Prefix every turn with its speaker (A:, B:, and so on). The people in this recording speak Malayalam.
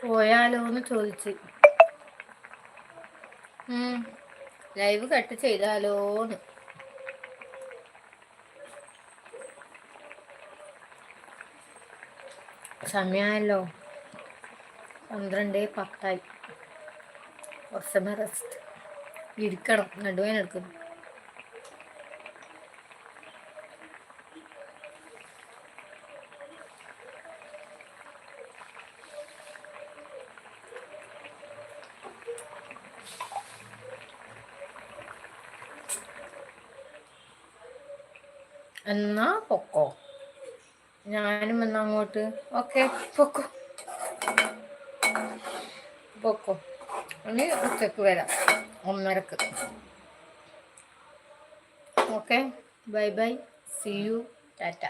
A: പോയാലോ എന്ന് ചോദിച്ച്. ലൈവ് കട്ട് ചെയ്താലോന്ന്. സമയമായല്ലോ, 12:10. കുറച്ച് റെസ്റ്റ്. ഇരിക്കണം, നടുവേനെടുക്കുന്നു. എന്നാ പൊക്കോ, ഞാനും എന്നാ അങ്ങോട്ട്. ഓക്കെ, പൊക്കോ പൊക്കോ. ഇനി ഉച്ചക്ക് വരാം, 1:30. Okay, bye bye, see you, Tata.